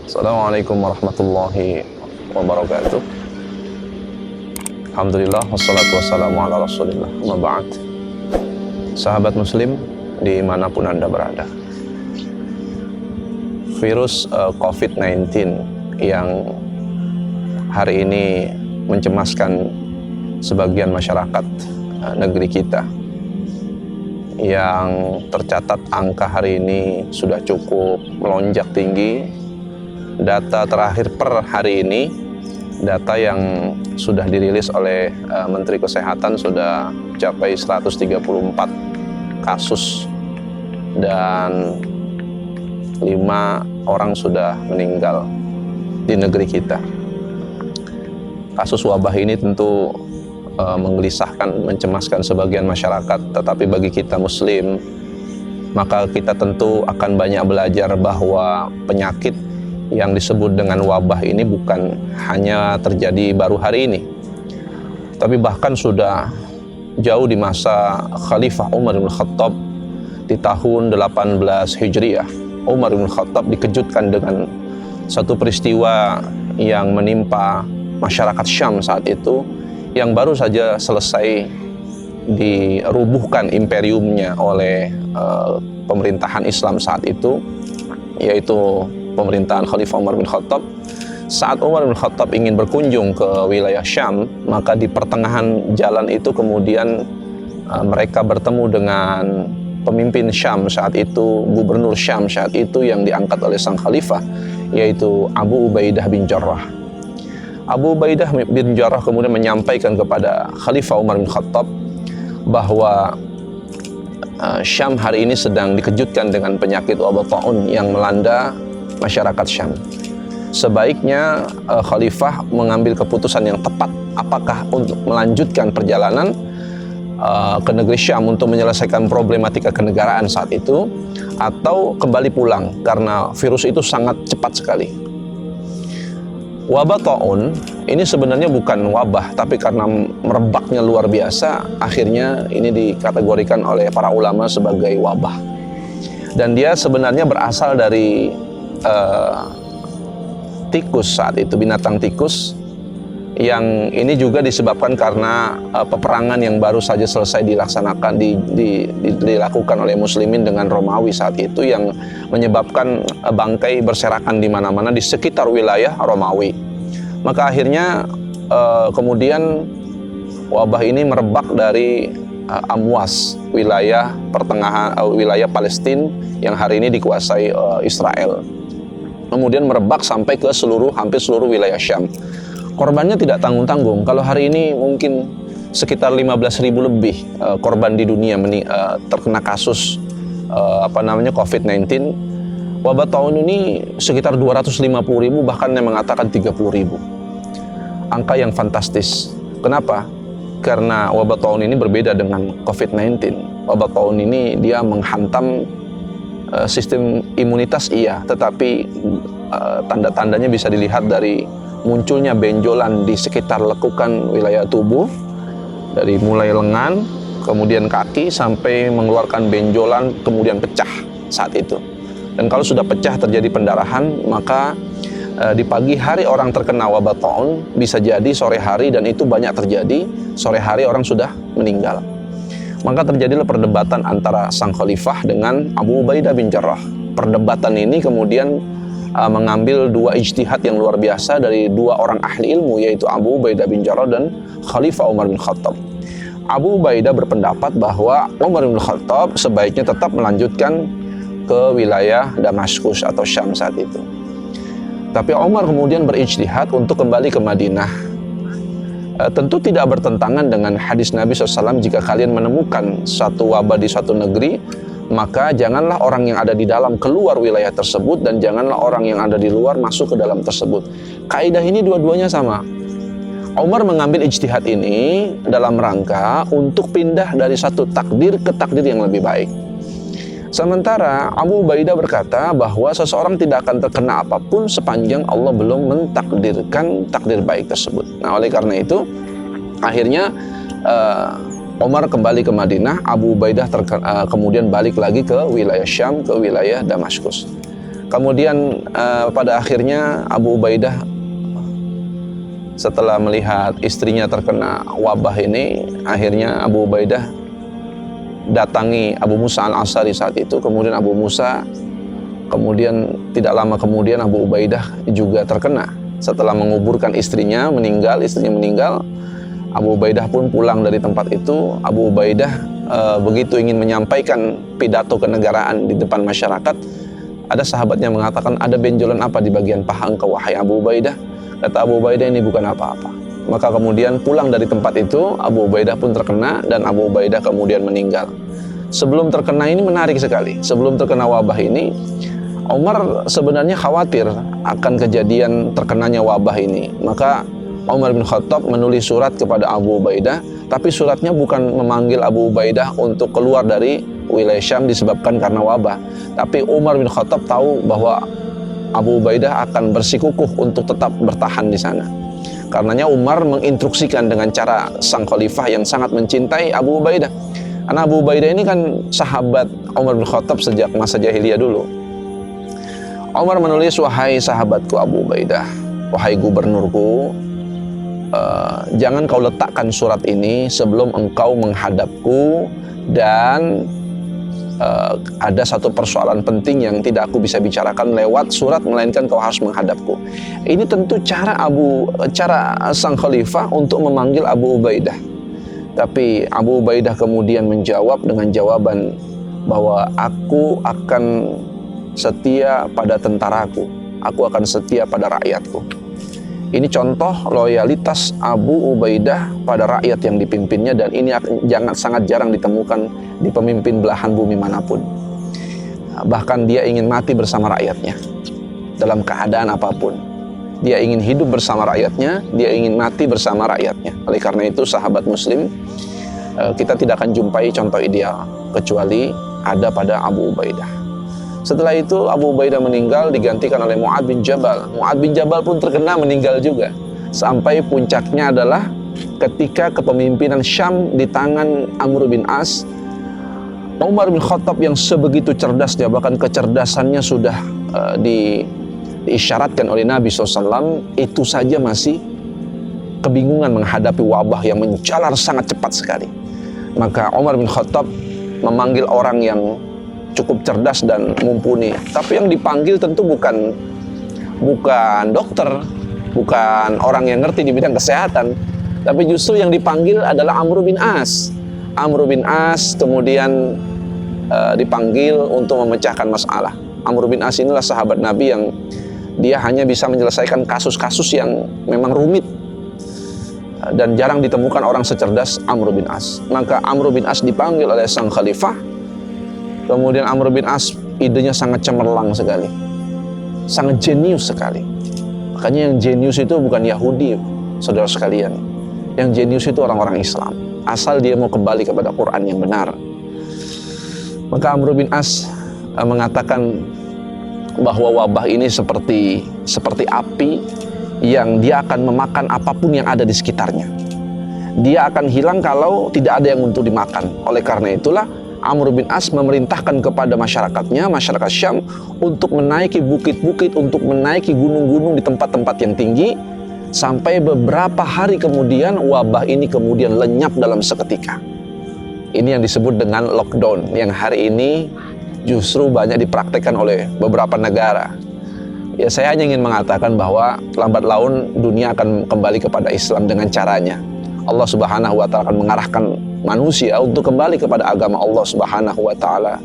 Assalamualaikum warahmatullahi wabarakatuh. Alhamdulillah, wassalatu wassalamu ala rasulillah, amma ba'd. Sahabat muslim dimanapun Anda berada, virus COVID-19 yang hari ini mencemaskan sebagian masyarakat negeri kita, yang tercatat angka hari ini sudah cukup melonjak tinggi. Data terakhir per hari ini, data yang sudah dirilis oleh Menteri Kesehatan sudah mencapai 134 kasus dan 5 orang sudah meninggal di negeri kita. Kasus wabah ini tentu menggelisahkan, mencemaskan sebagian masyarakat, tetapi bagi kita muslim, maka kita tentu akan banyak belajar bahwa penyakit yang disebut dengan wabah ini bukan hanya terjadi baru hari ini, tapi bahkan sudah jauh di masa Khalifah Umar bin Khattab di tahun 18 Hijriah. Umar bin Khattab dikejutkan dengan satu peristiwa yang menimpa masyarakat Syam saat itu, yang baru saja selesai dirubuhkan imperiumnya oleh pemerintahan Islam saat itu, yaitu pemerintahan Khalifah Umar bin Khattab. Saat Umar bin Khattab ingin berkunjung ke wilayah Syam, maka di pertengahan jalan itu kemudian mereka bertemu dengan pemimpin Syam saat itu, gubernur Syam saat itu yang diangkat oleh sang khalifah, yaitu Abu Ubaidah bin Jarrah. Abu Ubaidah bin Jarrah kemudian menyampaikan kepada Khalifah Umar bin Khattab bahwa Syam hari ini sedang dikejutkan dengan penyakit wabah taun yang melanda masyarakat Syam. Sebaiknya Khalifah mengambil keputusan yang tepat, apakah untuk melanjutkan perjalanan ke negeri Syam untuk menyelesaikan problematika kenegaraan saat itu, atau kembali pulang karena virus itu sangat cepat sekali. Wabah taun ini sebenarnya bukan wabah, tapi karena merebaknya luar biasa, akhirnya ini dikategorikan oleh para ulama sebagai wabah. Dan dia sebenarnya berasal dari tikus saat itu, binatang tikus, yang ini juga disebabkan karena peperangan yang baru saja selesai dilaksanakan, dilakukan oleh muslimin dengan Romawi saat itu, yang menyebabkan bangkai berserakan di mana-mana di sekitar wilayah Romawi. Maka akhirnya kemudian wabah ini merebak dari Amwas, wilayah pertengahan, wilayah Palestina yang hari ini dikuasai Israel. Kemudian merebak sampai ke hampir seluruh wilayah Syam. Korbannya tidak tanggung-tanggung. Kalau hari ini mungkin sekitar 15.000 lebih korban di dunia terkena kasus COVID-19. Wabah tahun ini sekitar 250.000, bahkan yang mengatakan 30.000. Angka yang fantastis. Kenapa? Karena wabah tahun ini berbeda dengan COVID-19. Wabah tahun ini dia menghantam sistem imunitas, iya, tetapi tanda-tandanya bisa dilihat dari munculnya benjolan di sekitar lekukan wilayah tubuh, dari mulai lengan, kemudian kaki, sampai mengeluarkan benjolan, kemudian pecah saat itu. Dan kalau sudah pecah terjadi pendarahan, maka di pagi hari orang terkena wabah taun, bisa jadi sore hari, dan itu banyak terjadi, sore hari orang sudah meninggal. Maka terjadilah perdebatan antara sang khalifah dengan Abu Ubaidah bin Jarrah. Perdebatan ini kemudian mengambil 2 ijtihad yang luar biasa dari 2 orang ahli ilmu, yaitu Abu Ubaidah bin Jarrah dan Khalifah Umar bin Khattab. Abu Ubaidah berpendapat bahwa Umar bin Khattab sebaiknya tetap melanjutkan ke wilayah Damaskus atau Syam saat itu. Tapi Umar kemudian berijtihad untuk kembali ke Madinah. Tentu tidak bertentangan dengan hadis Nabi SAW, jika kalian menemukan satu wabah di suatu negeri, maka janganlah orang yang ada di dalam keluar wilayah tersebut, dan janganlah orang yang ada di luar masuk ke dalam tersebut. Kaidah ini dua-duanya sama. Umar mengambil ijtihad ini dalam rangka untuk pindah dari satu takdir ke takdir yang lebih baik. Sementara Abu Ubaidah berkata bahwa seseorang tidak akan terkena apapun sepanjang Allah belum mentakdirkan takdir baik tersebut. Nah, oleh karena itu akhirnya Umar kembali ke Madinah, Abu Ubaidah kemudian balik lagi ke wilayah Syam, ke wilayah Damaskus. Kemudian pada akhirnya Abu Ubaidah setelah melihat istrinya terkena wabah ini, akhirnya Abu Ubaidah datangi Abu Musa al-Asy'ari saat itu. Kemudian Abu Musa, kemudian tidak lama kemudian Abu Ubaidah juga terkena. Setelah menguburkan istrinya meninggal, Abu Ubaidah pun pulang dari tempat itu. Abu Ubaidah begitu ingin menyampaikan pidato kenegaraan di depan masyarakat, ada sahabatnya mengatakan, ada benjolan apa di bagian paha engkau wahai Abu Ubaidah? Kata Abu Ubaidah, ini bukan apa-apa. Maka kemudian pulang dari tempat itu, Abu Ubaidah pun terkena dan Abu Ubaidah kemudian meninggal. Sebelum terkena ini menarik sekali. Sebelum terkena wabah ini, Umar sebenarnya khawatir akan kejadian terkenanya wabah ini. Maka Umar bin Khattab menulis surat kepada Abu Ubaidah, tapi suratnya bukan memanggil Abu Ubaidah untuk keluar dari wilayah Syam disebabkan karena wabah. Tapi Umar bin Khattab tahu bahwa Abu Ubaidah akan bersikukuh untuk tetap bertahan di sana. Karenanya Umar menginstruksikan dengan cara sang khalifah yang sangat mencintai Abu Ubaidah. Karena Abu Ubaidah ini kan sahabat Umar bin Khattab sejak masa jahiliyah dulu. Umar menulis, wahai sahabatku Abu Ubaidah, wahai gubernurku, jangan kau letakkan surat ini sebelum engkau menghadapku, dan ada satu persoalan penting yang tidak aku bisa bicarakan lewat surat, melainkan kau harus menghadapku. Ini tentu cara sang khalifah untuk memanggil Abu Ubaidah. Tapi Abu Ubaidah kemudian menjawab dengan jawaban bahwa aku akan setia pada tentaraku, aku akan setia pada rakyatku. Ini contoh loyalitas Abu Ubaidah pada rakyat yang dipimpinnya, dan ini sangat jarang ditemukan di pemimpin belahan bumi manapun. Bahkan dia ingin mati bersama rakyatnya dalam keadaan apapun. Dia ingin hidup bersama rakyatnya, dia ingin mati bersama rakyatnya. Oleh karena itu sahabat muslim, kita tidak akan jumpai contoh ideal kecuali ada pada Abu Ubaidah. Setelah itu Abu Ubaidah meninggal, digantikan oleh Mu'ad bin Jabal. Mu'ad bin Jabal pun terkena, meninggal juga. Sampai puncaknya adalah ketika kepemimpinan Syam di tangan Amr bin As, Umar bin Khattab yang sebegitu cerdasnya, bahkan kecerdasannya sudah diisyaratkan oleh Nabi SAW, itu saja masih kebingungan menghadapi wabah yang menjalar sangat cepat sekali. Maka Umar bin Khattab memanggil orang yang cukup cerdas dan mumpuni. Tapi yang dipanggil tentu bukan dokter, bukan orang yang ngerti di bidang kesehatan, tapi justru yang dipanggil adalah Amr bin As. Amr bin As kemudian dipanggil untuk memecahkan masalah. Amr bin As inilah sahabat Nabi yang dia hanya bisa menyelesaikan kasus-kasus yang memang rumit, dan jarang ditemukan orang secerdas Amr bin As. Maka Amr bin As dipanggil oleh sang khalifah. Kemudian Amr bin As idenya sangat cemerlang sekali, sangat jenius sekali. Makanya yang jenius itu bukan Yahudi, saudara sekalian. Yang jenius itu orang-orang Islam, asal dia mau kembali kepada Quran yang benar. Maka Amr bin As mengatakan bahwa wabah ini seperti api yang dia akan memakan apapun yang ada di sekitarnya. Dia akan hilang kalau tidak ada yang untuk dimakan. Oleh karena itulah Amr bin As memerintahkan kepada masyarakatnya, masyarakat Syam, untuk menaiki bukit-bukit, untuk menaiki gunung-gunung di tempat-tempat yang tinggi, sampai beberapa hari kemudian wabah ini kemudian lenyap dalam seketika. Ini yang disebut dengan lockdown, yang hari ini justru banyak dipraktekkan oleh beberapa negara. Ya, saya hanya ingin mengatakan bahwa lambat laun dunia akan kembali kepada Islam dengan caranya. Allah Subhanahu wa Ta'ala akan mengarahkan manusia untuk kembali kepada agama Allah Subhanahu wa Ta'ala.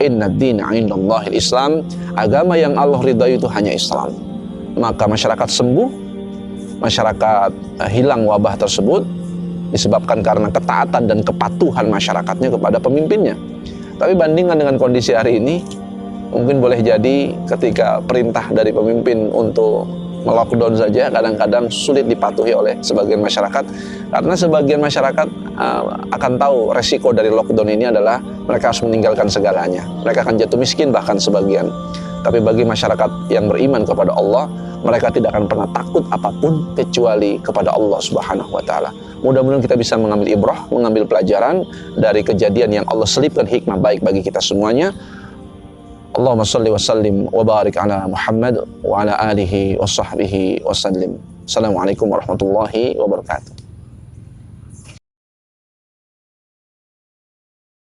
Inna ad-dina 'indallahil Islam, agama yang Allah ridai itu hanya Islam. Maka masyarakat sembuh, masyarakat hilang wabah tersebut disebabkan karena ketaatan dan kepatuhan masyarakatnya kepada pemimpinnya. Tapi bandingkan dengan kondisi hari ini, mungkin boleh jadi ketika perintah dari pemimpin untuk melockdown saja kadang-kadang sulit dipatuhi oleh sebagian masyarakat, karena sebagian masyarakat akan tahu resiko dari lockdown ini adalah mereka harus meninggalkan segalanya, mereka akan jatuh miskin bahkan sebagian. Tapi bagi masyarakat yang beriman kepada Allah, mereka tidak akan pernah takut apapun kecuali kepada Allah Subhanahu wa Ta'ala. Mudah-mudahan kita bisa mengambil ibrah, mengambil pelajaran dari kejadian yang Allah selipkan hikmah baik bagi kita semuanya. Allahumma salli wa sallim wa barik ala Muhammad wa ala alihi wa sahbihi wa sallim. Assalamualaikum warahmatullahi wabarakatuh.